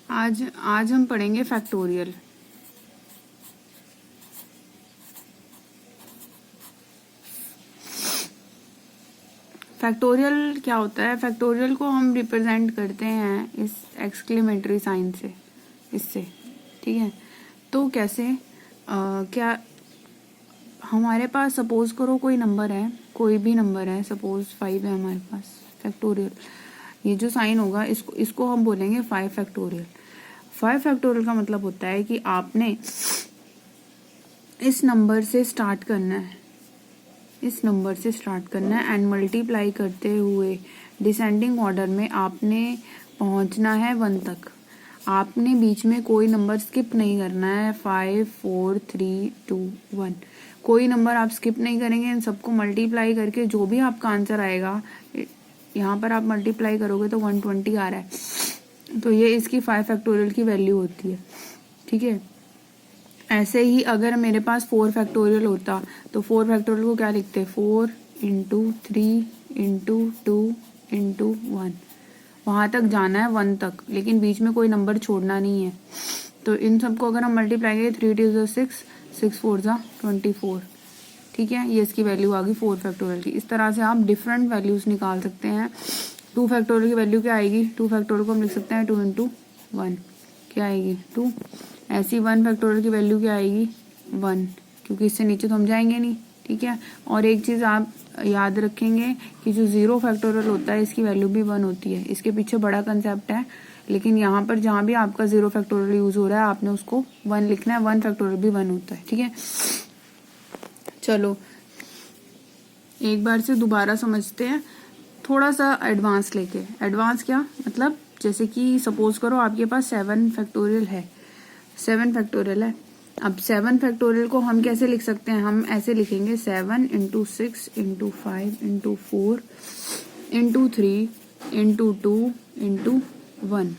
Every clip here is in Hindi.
आज हम पढ़ेंगे फैक्टोरियल। फैक्टोरियल क्या होता है? फैक्टोरियल को हम रिप्रेजेंट करते हैं इस एक्सक्लेमेटरी साइन से, इससे। ठीक है, तो कैसे क्या हमारे पास सपोज करो कोई नंबर है, कोई भी नंबर है, सपोज 5 है हमारे पास। फैक्टोरियल ये जो साइन होगा इसको हम बोलेंगे 5 फैक्टोरियल। 5 फैक्टोरियल का मतलब होता है कि आपने इस नंबर से स्टार्ट करना है, इस नंबर से स्टार्ट करना है एंड मल्टीप्लाई करते हुए डिसेंडिंग ऑर्डर में आपने पहुंचना है 1 तक। आपने बीच में कोई नंबर स्किप नहीं करना है। 5 4 3 2 1 कोई नंबर आप स्किप नहीं करेंगे। इन सबको मल्टीप्लाई करके जो भी आपका आंसर आएगा, यहाँ पर आप मल्टीप्लाई करोगे तो 120 आ रहा है, तो ये इसकी 5 फैक्टोरियल की वैल्यू होती है। ठीक है, ऐसे ही अगर मेरे पास 4 फैक्टोरियल होता तो 4 फैक्टोरियल को क्या लिखते? 4 इंटू 3 इंटू 2 इंटू 1। वहां तक जाना है 1 तक, लेकिन बीच में कोई नंबर छोड़ना नहीं है। तो इन सबको अगर हम मल्टीप्लाई करें 3 2 6 6 4 24। ठीक है, ये इसकी वैल्यू आ गई 4 फैक्टोरियल की। इस तरह से आप डिफरेंट वैल्यूज निकाल सकते हैं। 2 फैक्टोरियल की वैल्यू क्या आएगी? 2 फैक्टोरियल को हम लिख सकते हैं 2 इंटू 1, क्या आएगी? 2। ऐसी 1 फैक्टोरियल की वैल्यू क्या आएगी? 1, क्योंकि इससे नीचे तो हम जाएंगे नहीं। ठीक है, और एक चीज आप याद रखेंगे कि जो 0 फैक्टोरियल होता है इसकी वैल्यू भी 1 होती है। इसके पीछे बड़ा कंसेप्ट है, लेकिन यहाँ पर जहाँ भी आपका 0 फैक्टोरियल यूज हो रहा है आपने उसको 1 लिखना है। 1 फैक्टोरियल भी 1 होता है। ठीक है, चलो एक बार से दोबारा समझते हैं, थोड़ा सा एडवांस लेके। एडवांस क्या मतलब? जैसे कि सपोज करो आपके पास 7 फैक्टोरियल है, 7 फैक्टोरियल है। अब 7 फैक्टोरियल को हम कैसे लिख सकते हैं? हम ऐसे लिखेंगे 7 into 6 into 5 into 4 into 3 into 2 into 1।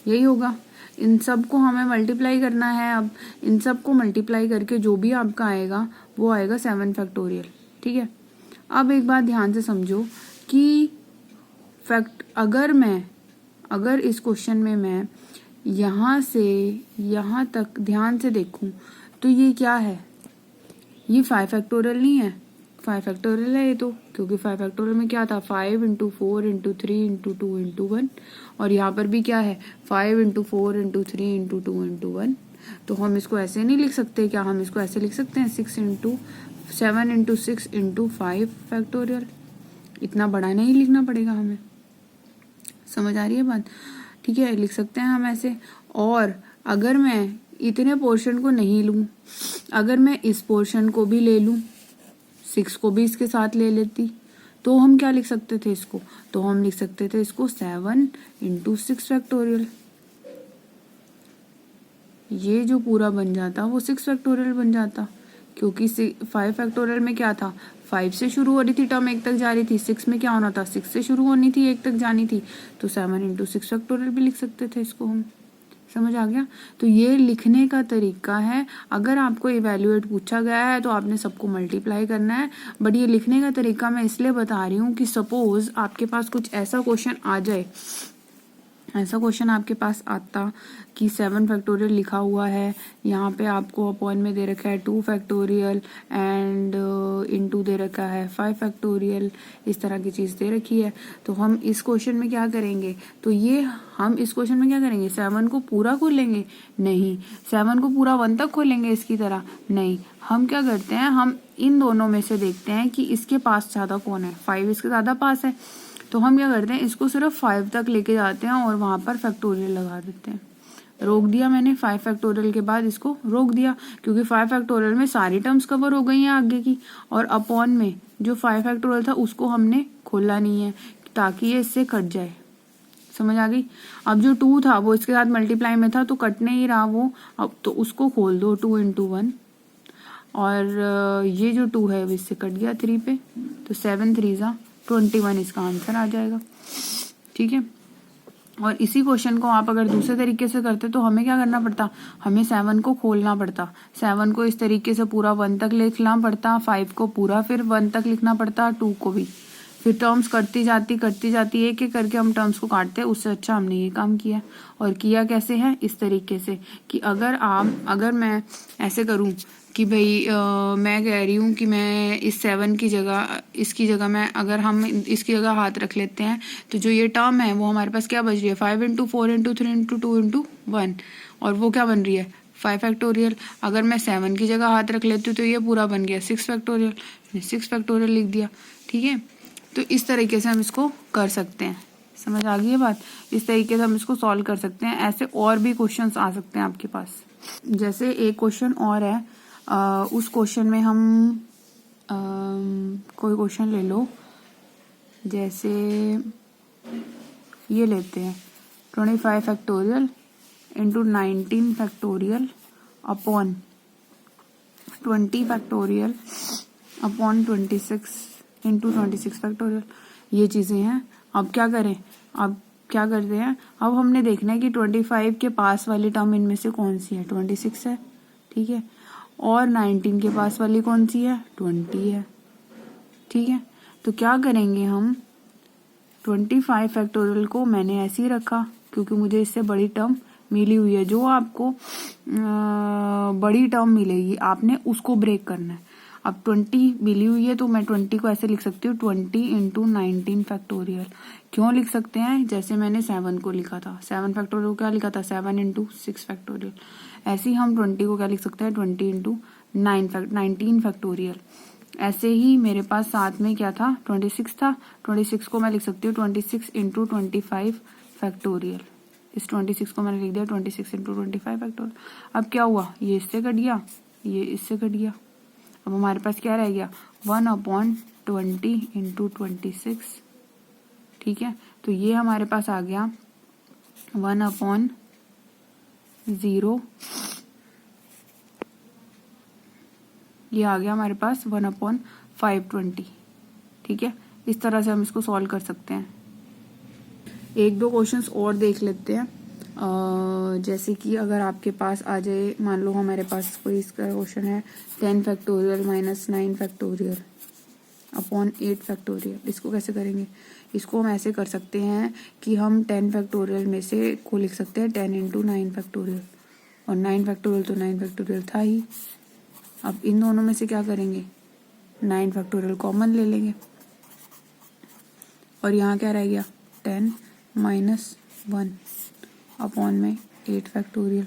यही होगा। इन सब को हमें मल्टीप्लाई करना है। अब इन सब को मल्टीप्लाई करके जो भी आपका आएगा वो आएगा 7 फैक्टोरियल। ठीक है, अब एक बात ध्यान से समझो कि अगर इस क्वेश्चन में मैं यहाँ से यहाँ तक ध्यान से देखूं तो ये क्या है? ये 5 फैक्टोरियल नहीं है, 5 फैक्टोरियल है ये तो, क्योंकि 5 फैक्टोरियल में क्या था? 5 इंटू 4 इंटू 3 इंटू 2 इंटू 1। और यहाँ पर भी क्या है? 5 इंटू 4 इंटू 3 इंटू 2 इंटू 1। तो हम इसको ऐसे नहीं लिख सकते क्या? हम इसको ऐसे लिख सकते हैं 7 इंटू 6 इंटू 5 फैक्टोरियल। इतना बड़ा नहीं लिखना पड़ेगा हमें। समझ आ रही है बात? ठीक है, लिख सकते हैं हम ऐसे। और अगर मैं इतने पोर्शन को नहीं लूं, अगर मैं इस पोर्शन को भी ले लूं, 6 को भी इसके साथ ले लेती, तो हम क्या लिख सकते थे इसको? तो हम लिख सकते थे इसको 7 इंटू 6 फैक्टोरियल। ये जो पूरा बन जाता वो 6 फैक्टोरियल बन जाता, क्योंकि 5 फैक्टोरियल में क्या था? 5 से शुरू हो रही थी टर्म, 1 तक जा रही थी। 6 में क्या होना था? 6 से शुरू होनी थी, 1 तक जानी थी। तो 7 इंटू 6 फैक्टोरियल भी लिख सकते थे इसको हम। समझ आ गया? तो ये लिखने का तरीका है। अगर आपको इवैल्यूएट पूछा गया है तो आपने सबको मल्टीप्लाई करना है। बट ये लिखने का तरीका मैं इसलिए बता रही हूँ कि सपोज आपके पास कुछ ऐसा क्वेश्चन आ जाए, ऐसा क्वेश्चन आपके पास आता कि 7 फैक्टोरियल लिखा हुआ है, यहाँ पे आपको अपॉन में दे रखा है 2 फैक्टोरियल एंड इनटू दे रखा है 5 फैक्टोरियल, इस तरह की चीज़ दे रखी है। तो हम इस क्वेश्चन में क्या करेंगे? तो ये हम इस क्वेश्चन में क्या करेंगे? 7 को पूरा खोलेंगे? नहीं। 7 को पूरा 1 तक खोलेंगे इसकी तरह? नहीं। हम क्या करते हैं? हम इन दोनों में से देखते हैं कि इसके पास ज़्यादा कौन है। 5 इसके ज़्यादा पास है, तो हम क्या करते हैं? इसको सिर्फ 5 तक लेके जाते हैं और वहां पर फैक्टोरियल लगा देते हैं। रोक दिया मैंने 5 फैक्टोरियल के बाद, इसको रोक दिया, क्योंकि 5 फैक्टोरियल में सारी टर्म्स कवर हो गई हैं आगे की। और अपॉन में जो 5 फैक्टोरियल था उसको हमने खोला नहीं है ताकि ये इससे कट जाए। समझ आ गई? अब जो 2 था वो इसके साथ मल्टीप्लाई में था तो कट नहीं रहा वो, अब तो उसको खोल दो 2 इंटू 1। और ये जो 2 है वो इससे कट गया 3 पे, तो 7 3 21 इसका आंसर आ जाएगा। ठीक है, और इसी क्वेश्चन को आप अगर दूसरे तरीके से करते तो हमें क्या करना पड़ता? हमें 7 को खोलना पड़ता, 7 को इस तरीके से पूरा 1 तक लिखना पड़ता, 5 को पूरा फिर 1 तक लिखना पड़ता, 2 को भी। फिर टर्म्स करती जाती एक एक करके हम टर्म्स को काटते हैं। उससे अच्छा हमने ये काम किया। और किया कैसे है, इस तरीके से कि अगर मैं ऐसे करूं कि भाई मैं कह रही हूँ कि मैं इस 7 की जगह इसकी जगह मैं अगर हम इसकी जगह हाथ रख लेते हैं तो जो ये टर्म है वो हमारे पास क्या बच रही है 5 इंटू 4 इंटू 3 इंटू 2 इंटू 1 और वो क्या बन रही है 5 फैक्टोरियल। अगर मैं 7 की जगह हाथ रख लेती हूँ तो ये पूरा बन गया 6 फैक्टोरियल। 6 फैक्टोरियल लिख दिया। ठीक है, तो इस तरीके से हम इसको कर सकते हैं। समझ आ गई है बात। इस तरीके से हम इसको सॉल्व कर सकते हैं। ऐसे और भी क्वेश्चंस आ सकते हैं आपके पास। जैसे एक क्वेश्चन और है, उस क्वेश्चन में हम कोई क्वेश्चन ले लो, जैसे ये लेते हैं 25 factorial into 19 factorial upon 20 factorial upon 26 into 26 factorial. ये चीज़ें हैं। अब क्या करें, अब क्या करते हैं, अब हमने देखना है कि 25 के पास वाली टर्म इनमें से कौन सी है, 26 है। ठीक है, और 19 के पास वाली कौन सी है, 20 है। ठीक है, तो क्या करेंगे हम 25 फैक्टोरियल को मैंने ऐसे ही रखा क्योंकि मुझे इससे बड़ी टर्म मिली हुई है। जो आपको बड़ी टर्म मिलेगी आपने उसको ब्रेक करना है। अब 20 मिली हुई है तो मैं 20 को ऐसे लिख सकती हूँ 20 इंटू 19 फैक्टोरियल। क्यों लिख सकते हैं, जैसे मैंने 7 को लिखा था, 7 फैक्टोरियल को क्या लिखा था 7 इंटू 6 फैक्टोरियल। ऐसे ही हम 20 को क्या लिख सकते हैं 20 इंटू 19 फैक्टोरियल। ऐसे ही मेरे पास साथ में क्या था 26 था, 26 को मैं लिख सकती हूँ 26 इंटू 25 फैक्टोरियल। इस 26 को मैंने लिख दिया 26 इंटू 25 फैक्टोरियल। अब क्या हुआ, ये इससे कट गया, ये इससे कट गया। अब हमारे पास क्या रह गया 1/20 इंटू 26। ठीक है, तो ये हमारे पास आ गया 1/0। ये आ गया हमारे पास 1/520। ठीक है, इस तरह से हम इसको सॉल्व कर सकते हैं। एक दो क्वेश्चंस और देख लेते हैं। जैसे कि अगर आपके पास आ जाए, मान लो हमारे पास कोई इसका क्वेश्चन है 10 factorial minus 9 factorial upon 8 factorial. इसको कैसे करेंगे, इसको हम ऐसे कर सकते हैं कि हम 10 फैक्टोरियल में से को लिख सकते हैं 10 इंटू 9 फैक्टोरियल, और 9 फैक्टोरियल तो 9 फैक्टोरियल था ही। अब इन दोनों में से क्या करेंगे 9 फैक्टोरियल कॉमन ले लेंगे और यहाँ क्या रह गया 10 माइनस 1 अपॉन में 8 फैक्टोरियल।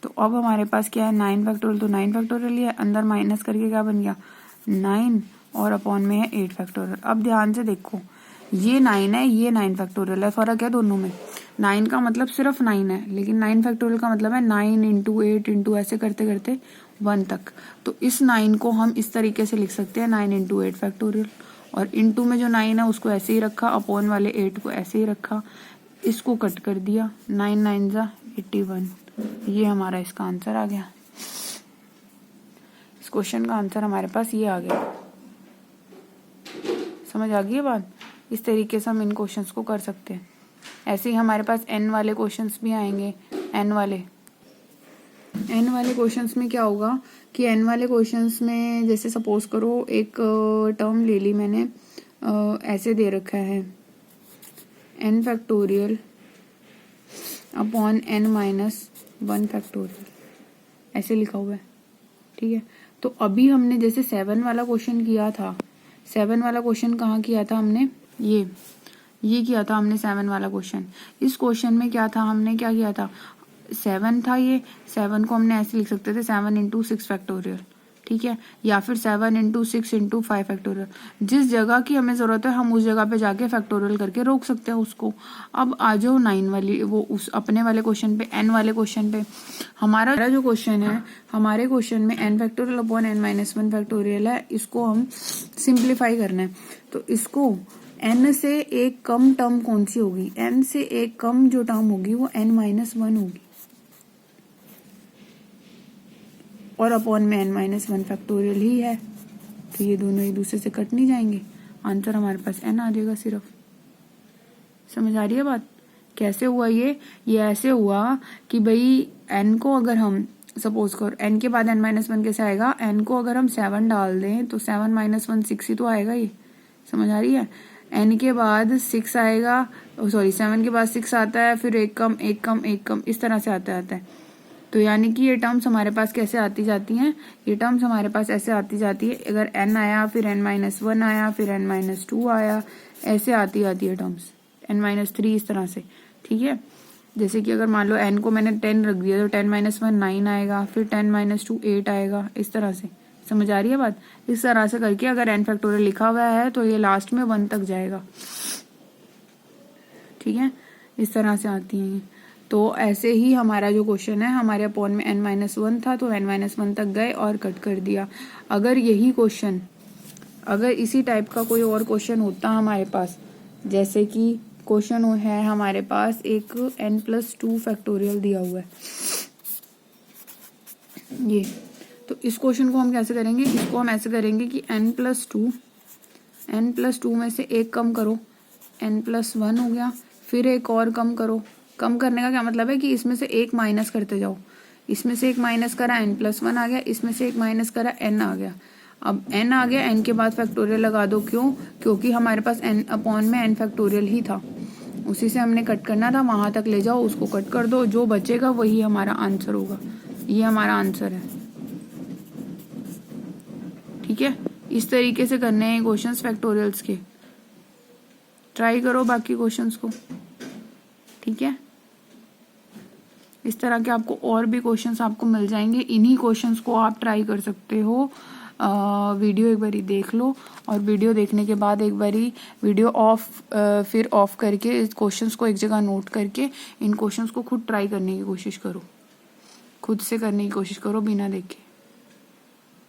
तो अब हमारे पास क्या है 9 फैक्टोरियल, तो 9 फैक्टोरियल ही है, अंदर माइनस करके क्या बन गया 9 और अपॉन में है 8 फैक्टोरियल। अब ध्यान से देखो, ये 9 है, ये 9 फैक्टोरियल है, फर्क है दोनों में। 9 का मतलब सिर्फ 9 है, लेकिन 9 फैक्टोरियल का मतलब है 9 इंटू 8 इंटू ऐसे करते करते 1 तक। तो इस 9 को हम इस तरीके से लिख सकते हैं 9 इंटू 8 फैक्टोरियल, और इंटू में जो 9 है उसको ऐसे ही रखा, अपॉन वाले 8 को ऐसे ही रखा, इसको कट कर दिया, 9 9 जा 81। ये हमारा इसका आंसर आ गया। इस क्वेश्चन का आंसर हमारे पास ये आ गया। समझ आ गई है बात। इस तरीके से हम इन क्वेश्चंस को कर सकते हैं। ऐसे ही हमारे पास n वाले क्वेश्चंस भी आएंगे। n वाले क्वेश्चंस में क्या होगा कि n वाले क्वेश्चंस में जैसे सपोज करो एक टर्म ले ली मैंने, ऐसे दे रखा है n factorial upon n minus 1 factorial, ऐसे लिखा हुआ है। ठीक है, तो अभी हमने जैसे 7 वाला क्वेश्चन किया था, 7 वाला क्वेश्चन कहाँ किया था हमने, ये किया था हमने 7 वाला क्वेश्चन। इस क्वेश्चन में क्या था, हमने क्या किया था 7 था, ये 7 को हमने ऐसे लिख सकते थे 7 इंटू 6 फैक्टोरियल। ठीक है, या फिर 7 इंटू 6 इंटू 5 फैक्टोरियल। जिस जगह की हमें जरूरत है हम उस जगह पे जाके फैक्टोरियल करके रोक सकते हैं उसको। अब आ जाओ 9 वाली, वो उस अपने वाले क्वेश्चन पे, n वाले क्वेश्चन पे। हमारा जो क्वेश्चन है, हमारे क्वेश्चन में n factorial upon n minus 1 factorial है, इसको हम सिंप्लीफाई करना है। तो इसको n से एक कम टर्म कौन सी होगी, n से एक कम जो टर्म होगी वो n माइनस 1 होगी, और अपॉन में n माइनस 1 फैक्टोरियल ही है, तो ये दोनों एक दूसरे से कट नहीं जाएंगे, आंसर हमारे पास n आ जाएगा सिर्फ। समझ आ रही है बात। कैसे हुआ ये ऐसे हुआ कि भाई n को अगर हम सपोज करो, n के बाद n माइनस 1 कैसे आएगा, n को अगर हम 7 डाल दें तो 7 माइनस 1 6 ही तो आएगा ये, समझ आ रही है। n के बाद 6 आएगा, सॉरी 7 के बाद 6 आता है, फिर एक कम एक कम एक कम, इस तरह से आता है। तो यानी कि ये टर्म्स हमारे पास कैसे आती जाती हैं, ये टर्म्स हमारे पास ऐसे आती जाती है, अगर n आया फिर n-1 आया फिर n-2 आया, ऐसे आती है टर्म्स, n-3 इस तरह से, ठीक है। जैसे कि अगर मान लो n को मैंने 10 रख दिया तो 10-1 9 आएगा, फिर 10-2 8 आएगा, इस तरह से। समझ आ रही है बात। इस तरह से करके अगर n फैक्टोरियल लिखा हुआ है तो ये लास्ट में 1 तक जाएगा, ठीक है। इस तरह से आती हैं। तो ऐसे ही हमारा जो क्वेश्चन है, हमारे अपॉन में n-1 था तो n-1 तक गए और कट कर दिया। अगर यही क्वेश्चन, अगर इसी टाइप का कोई और क्वेश्चन होता हमारे पास, जैसे कि क्वेश्चन है हमारे पास एक n+2 फैक्टोरियल दिया हुआ है ये, तो इस क्वेश्चन को हम कैसे करेंगे, इसको हम ऐसे करेंगे कि n+2 में से एक कम करो, n+1 हो गया, फिर एक और कम करो। कम करने का क्या मतलब है कि इसमें से एक माइनस करते जाओ, इसमें से एक माइनस करा n+1 आ गया, इसमें से एक माइनस करा n आ गया। अब n आ गया, n के बाद फैक्टोरियल लगा दो, क्यों, क्योंकि हमारे पास n अपॉन में n फैक्टोरियल ही था, उसी से हमने कट करना था, वहां तक ले जाओ, उसको कट कर दो, जो बचेगा वही हमारा आंसर होगा। ये हमारा आंसर है, ठीक है। इस तरीके से करने हैं क्वेश्चंस फैक्टोरियल्स के। ट्राई करो बाकी क्वेश्चंस को, ठीक है। इस तरह के आपको और भी क्वेश्चंस आपको मिल जाएंगे, इन्हीं क्वेश्चंस को आप ट्राई कर सकते हो। वीडियो एक बारी देख लो, और वीडियो देखने के बाद एक बारी वीडियो फिर ऑफ करके इस क्वेश्चंस को एक जगह नोट करके इन क्वेश्चंस को खुद ट्राई करने की कोशिश करो, खुद से करने की कोशिश करो बिना देखे।